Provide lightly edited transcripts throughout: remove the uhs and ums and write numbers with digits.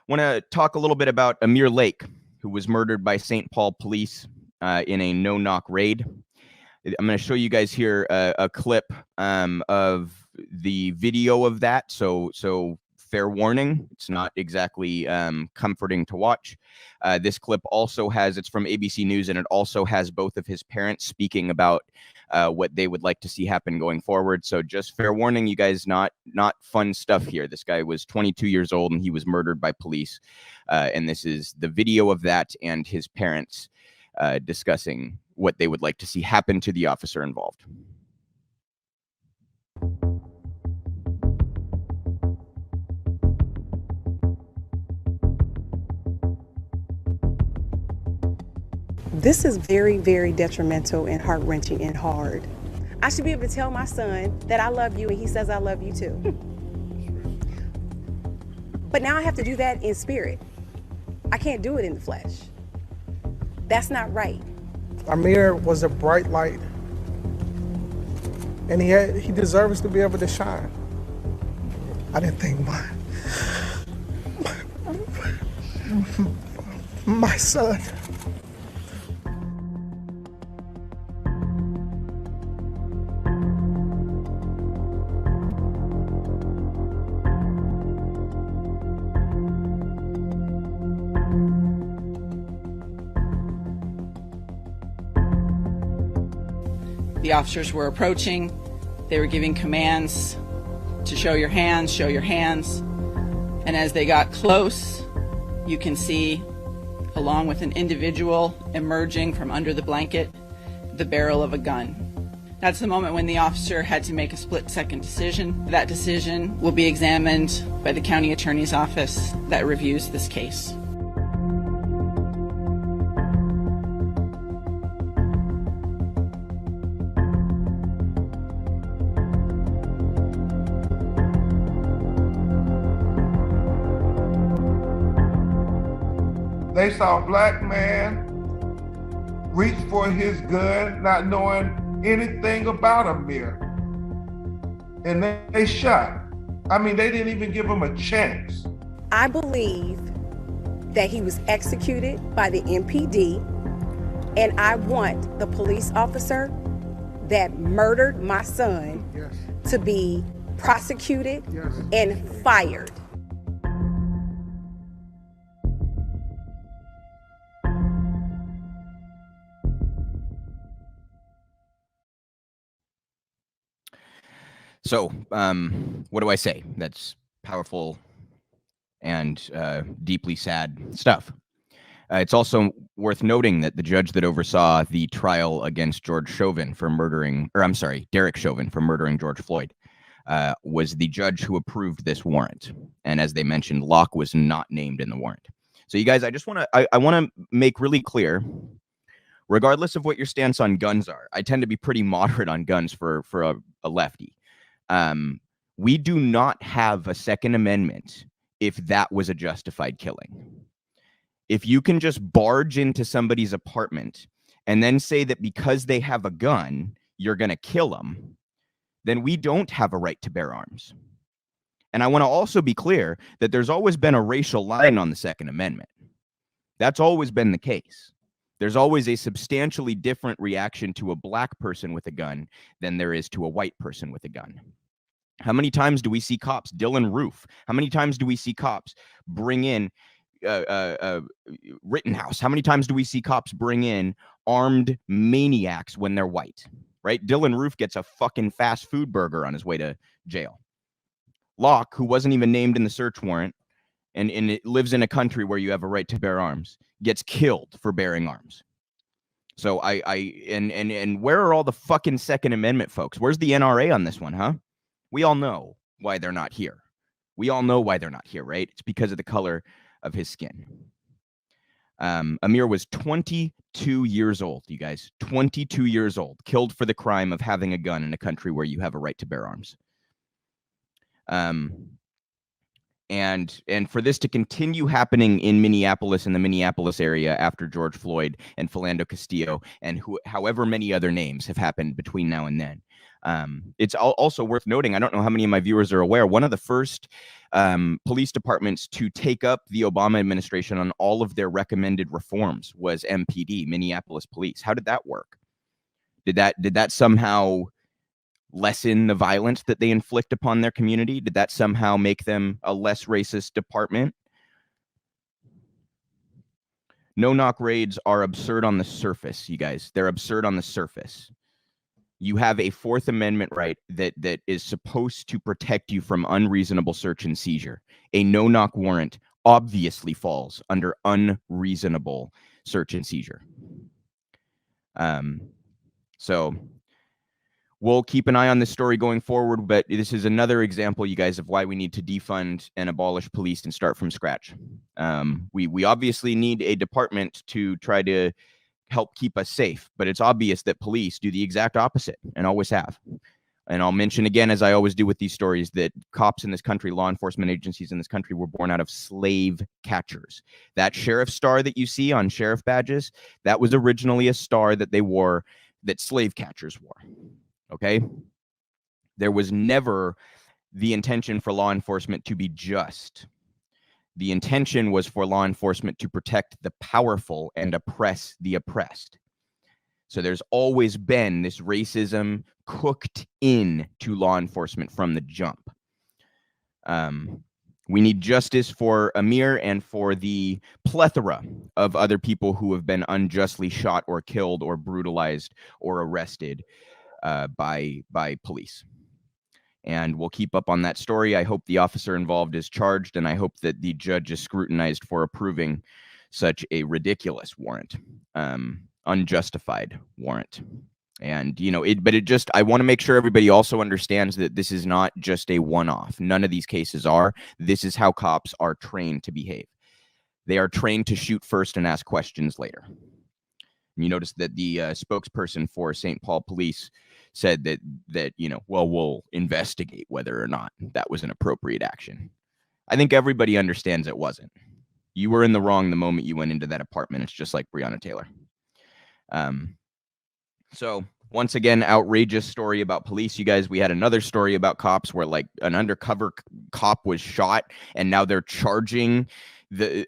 Want to talk a little bit about Amir Locke, who was murdered by St. Paul police in a no-knock raid. I'm going to show you guys here a clip of the video of that. So fair warning, it's not exactly comforting to watch. This clip also has, it's from ABC News, and it also has both of his parents speaking about what they would like to see happen going forward. So just fair warning, you guys, not fun stuff here. This guy was 22 years old and he was murdered by police. And this is the video of that and his parents discussing what they would like to see happen to the officer involved. This is very, very detrimental and heart-wrenching and hard. I should be able to tell my son that I love you and he says I love you too. But now I have to do that in spirit. I can't do it in the flesh. That's not right. Amir was a bright light, and he deserves to be able to shine. I didn't think my son. The officers were approaching. They were giving commands to show your hands, show your hands. And as they got close, you can see, along with an individual emerging from under the blanket, the barrel of a gun. That's the moment when the officer had to make a split-second decision. That decision will be examined by the county attorney's office that reviews this case. They saw a black man reach for his gun, not knowing anything about Amir. And they shot. I mean, they didn't even give him a chance. I believe that he was executed by the MPD, and I want the police officer that murdered my son to be prosecuted and fired. So, what do I say? That's powerful and deeply sad stuff. It's also worth noting that the judge that oversaw the trial against Derek Chauvin for murdering George Floyd was the judge who approved this warrant. And as they mentioned, Locke was not named in the warrant. So you guys, I want to make really clear, regardless of what your stance on guns are, I tend to be pretty moderate on guns for a lefty. We do not have a Second Amendment if that was a justified killing. If you can just barge into somebody's apartment and then say that because they have a gun, you're going to kill them, then we don't have a right to bear arms. And I want to also be clear that there's always been a racial line on the Second Amendment. That's always been the case. There's always a substantially different reaction to a black person with a gun than there is to a white person with a gun. How many times do we see cops, Dylan Roof? How many times do we see cops bring in Rittenhouse? How many times do we see cops bring in armed maniacs when they're white? Right? Dylan Roof gets a fucking fast food burger on his way to jail. Locke, who wasn't even named in the search warrant, and it lives in a country where you have a right to bear arms, gets killed for bearing arms. So and where are all the fucking Second Amendment folks? Where's the NRA on this one, huh? We all know why they're not here. We all know why they're not here, right? It's because of the color of his skin. Amir was 22 years old, you guys. 22 years old, killed for the crime of having a gun in a country where you have a right to bear arms. And for this to continue happening in Minneapolis, in the Minneapolis area after George Floyd and Philando Castillo and however many other names have happened between now and then, It's also worth noting, I don't know how many of my viewers are aware, one of the first police departments to take up the Obama administration on all of their recommended reforms was MPD, Minneapolis Police. How did that work? Did that somehow lessen the violence that they inflict upon their community? Did that somehow make them a less racist department? No-knock raids are absurd on the surface, you guys. They're absurd on the surface. You have a Fourth Amendment right that is supposed to protect you from unreasonable search and seizure. A no-knock warrant obviously falls under unreasonable search and seizure. So we'll keep an eye on this story going forward, but this is another example, you guys, of why we need to defund and abolish police and start from scratch. We obviously need a department to try to help keep us safe, but it's obvious that police do the exact opposite and always have. And I'll mention again, as I always do with these stories, that cops in this country, law enforcement agencies in this country, were born out of slave catchers. That sheriff star that you see on sheriff badges, that was originally a star that they wore, that slave catchers wore. Okay? There was never the intention for law enforcement to be just. The intention was for law enforcement to protect the powerful and oppress the oppressed. So there's always been this racism cooked in to law enforcement from the jump. We need justice for Amir and for the plethora of other people who have been unjustly shot or killed or brutalized or arrested by police. And we'll keep up on that story. I hope the officer involved is charged, and I hope that the judge is scrutinized for approving such a ridiculous warrant, unjustified warrant. And, you know, I want to make sure everybody also understands that this is not just a one-off. None of these cases are. This is how cops are trained to behave. They are trained to shoot first and ask questions later. And you notice that the spokesperson for St. Paul Police said that, you know, well, we'll investigate whether or not that was an appropriate action. I think everybody understands it wasn't. You were in the wrong the moment you went into that apartment. It's just like Breonna Taylor. So once again, outrageous story about police. You guys, we had another story about cops where like an undercover cop was shot, and now they're charging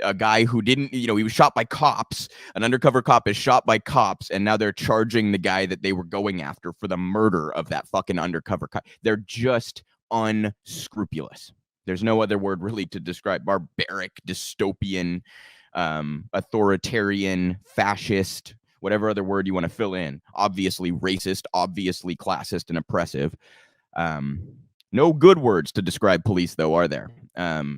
a guy who didn't, you know, he was shot by cops. An undercover cop is shot by cops, and now they're charging the guy that they were going after for the murder of that fucking undercover cop. They're just unscrupulous. There's no other word really to describe. Barbaric, dystopian, authoritarian, fascist, whatever other word you want to fill in. Obviously racist, obviously classist and oppressive. No good words to describe police, though, are there?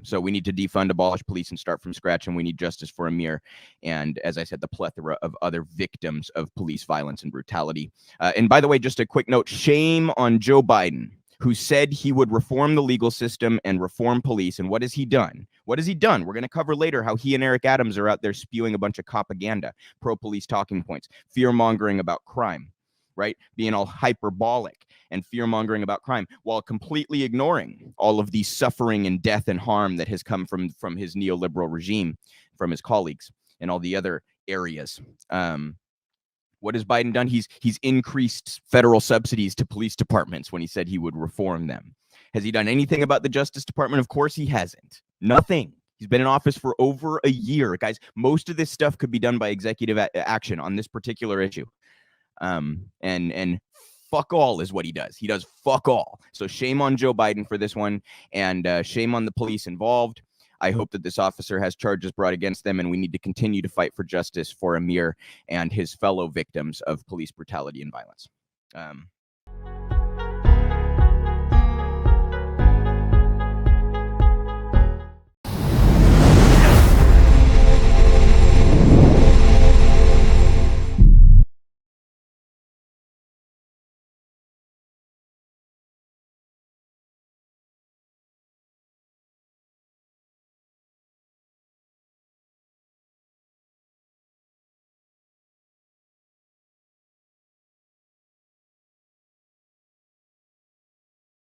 So we need to defund, abolish police, and start from scratch, and we need justice for Amir and, as I said, the plethora of other victims of police violence and brutality. And by the way, just a quick note, shame on Joe Biden, who said he would reform the legal system and reform police. And what has he done? What has he done? We're going to cover later how he and Eric Adams are out there spewing a bunch of propaganda, pro-police talking points, fear-mongering about crime, right? Being all hyperbolic and fear-mongering about crime while completely ignoring all of the suffering and death and harm that has come from his neoliberal regime, from his colleagues and all the other areas. What has Biden done? He's increased federal subsidies to police departments when he said he would reform them. Has he done anything about the Justice Department? Of course he hasn't. Nothing. He's been in office for over a year. Guys, most of this stuff could be done by executive action on this particular issue. And fuck all is what he does. He does fuck all. So shame on Joe Biden for this one, and shame on the police involved. I hope that this officer has charges brought against them, and we need to continue to fight for justice for Amir and his fellow victims of police brutality and violence.